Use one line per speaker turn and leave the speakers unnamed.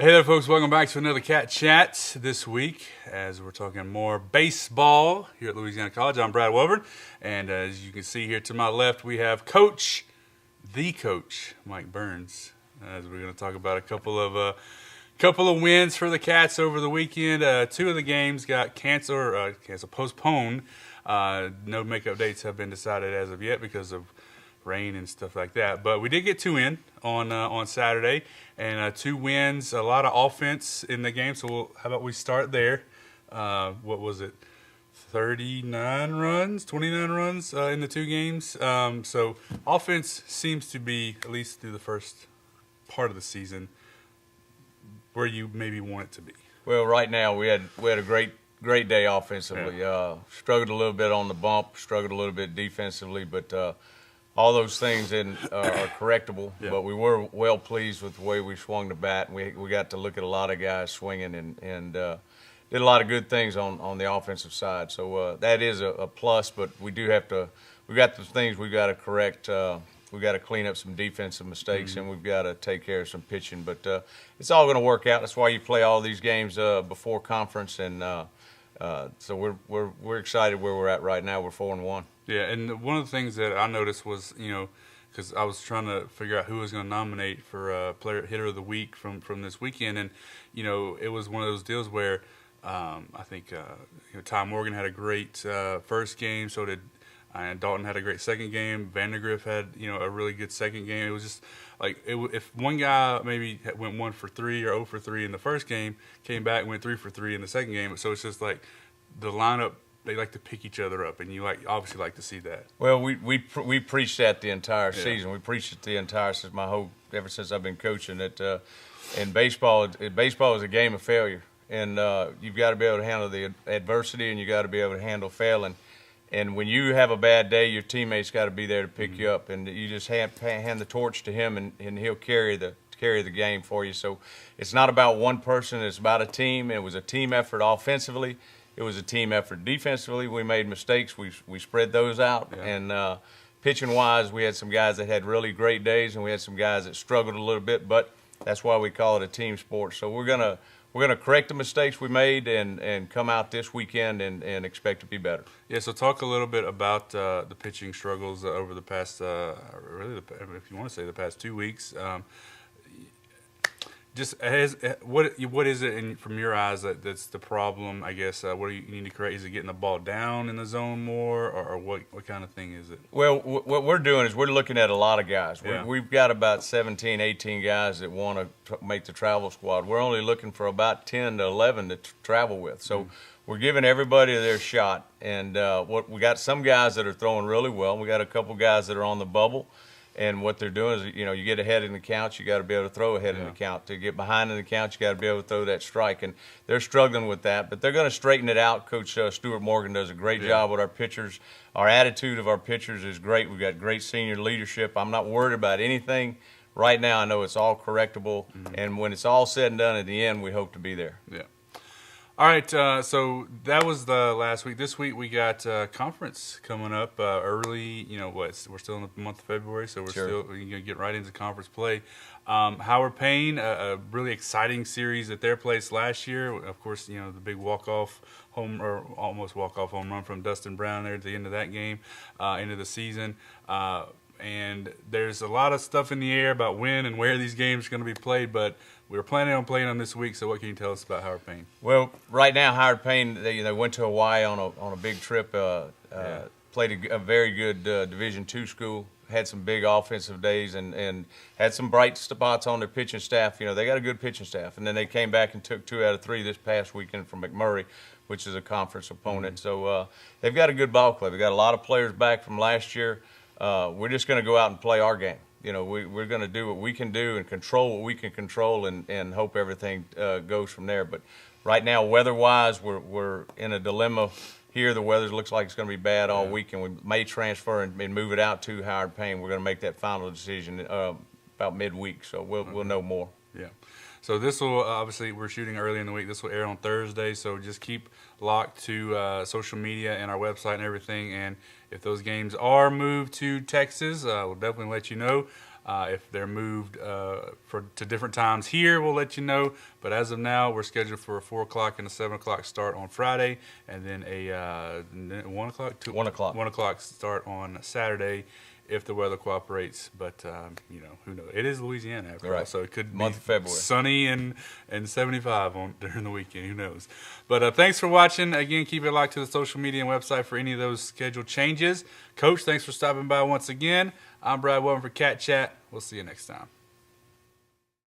Hey there, folks. Welcome back to another Cat Chat this week as we're talking more baseball here at Louisiana College. I'm Brad Welborn, and as you can see here to my left, we have the coach, Mike Byrnes, as we're going to talk about a couple of wins for the Cats over the weekend. Two of the games got postponed. No makeup dates have been decided as of yet because of rain and stuff like that. But we did get two in on Saturday, and two wins, a lot of offense in the game. So how about we start there? What was it? 29 runs in the two games. So offense seems to be, at least through the first part of the season, where you maybe want it to be.
Well, right now we had a great day offensively.
Yeah.
Struggled a little bit on the bump, struggled a little bit defensively, but all those things are correctable.
Yeah.
But we were well pleased with the way we swung the bat. We got to look at a lot of guys swinging and did a lot of good things on the offensive side. So that is a plus. But we got the things we got to correct. We got to clean up some defensive mistakes, and we've got to take care of some pitching. But it's all going to work out. That's why you play all these games before conference, and so we're excited where we're at right now. We're 4-1.
Yeah, and one of the things that I noticed was, because I was trying to figure out who was going to nominate for hitter of the week from this weekend, and it was one of those deals where I think Ty Morgan had a great first game, so did. And Dalton had a great second game. Vandergriff had, a really good second game. It was just like if one guy maybe went 1 for 3 or 0 for 3 in the first game, came back and went 3 for 3 in the second game. So it's just like the lineup, they like to pick each other up, and you obviously like to see that.
Well, we preached that the entire season. We preached it the entire ever since I've been coaching it. In baseball is a game of failure, and you've got to be able to handle the adversity, and you got to be able to handle failing. And when you have a bad day, your teammates got to be there to pick you up, and you just hand the torch to him, and he'll carry the game for you. So it's not about one person; it's about a team. It was a team effort offensively. It was a team effort defensively. We made mistakes. We spread those out, and pitching wise, we had some guys that had really great days, and we had some guys that struggled a little bit. But that's why we call it a team sport. So we're gonna correct the mistakes we made and come out this weekend and expect to be better.
Yeah, so talk a little bit about the pitching struggles over the past, if you want to say the past 2 weeks. What is it from your eyes that's the problem? I guess what do you need to correct? Is it getting the ball down in the zone more, or what kind of thing is it?
Well, what we're doing is we're looking at a lot of guys.
Yeah.
We've got about 17, 18 guys that want to make the travel squad. We're only looking for about 10 to 11 to travel with. So we're giving everybody their shot. And we got some guys that are throwing really well. We got a couple guys that are on the bubble. And what they're doing is, you get ahead in the count, you got to be able to throw ahead in the count. To get behind in the count, you got to be able to throw that strike. And they're struggling with that, but they're going to straighten it out. Coach Stuart Morgan does a great job with our pitchers. Our attitude of our pitchers is great. We've got great senior leadership. I'm not worried about anything right now. I know it's all correctable. And when it's all said and done at the end, we hope to be there.
Yeah. All right, so that was the last week. This week we got conference coming up early. We're still in the month of February, so we're still going to get right into conference play. Howard Payne, a really exciting series at their place last year. Of course, the big almost walk-off home run from Dustin Brown there at the end of that game, end of the season. And there's a lot of stuff in the air about when and where these games are going to be played, but we were planning on playing them this week. So what can you tell us about Howard Payne?
Well, right now Howard Payne, they went to Hawaii on a big trip. Played a very good Division II school. Had some big offensive days and had some bright spots on their pitching staff. They got a good pitching staff, and then they came back and took 2 out of 3 this past weekend from McMurray, which is a conference opponent. So they've got a good ball club. They got a lot of players back from last year. We're just going to go out and play our game. We're going to do what we can do and control what we can control and hope everything goes from there. But right now, weather-wise, we're in a dilemma here. The weather looks like it's going to be bad all week, and we may transfer and move it out to Howard Payne. We're going to make that final decision about midweek, so we'll know more.
Yeah. So this will, obviously, we're shooting early in the week. This will air on Thursday, so just keep locked to social media and our website and everything. And if those games are moved to Texas, we'll definitely let you know. If they're moved to different times here, we'll let you know. But as of now, we're scheduled for a 4 o'clock and a 7 o'clock start on Friday, and then a 1 o'clock?
1 o'clock.
1 o'clock start on Saturday if the weather cooperates. But, who knows? It is Louisiana after all, so it could be
of February.
Sunny and 75 during the weekend. Who knows? But thanks for watching. Again, keep it locked to the social media and website for any of those schedule changes. Coach, thanks for stopping by once again. I'm Brad Welton for Cat Chat. We'll see you next time.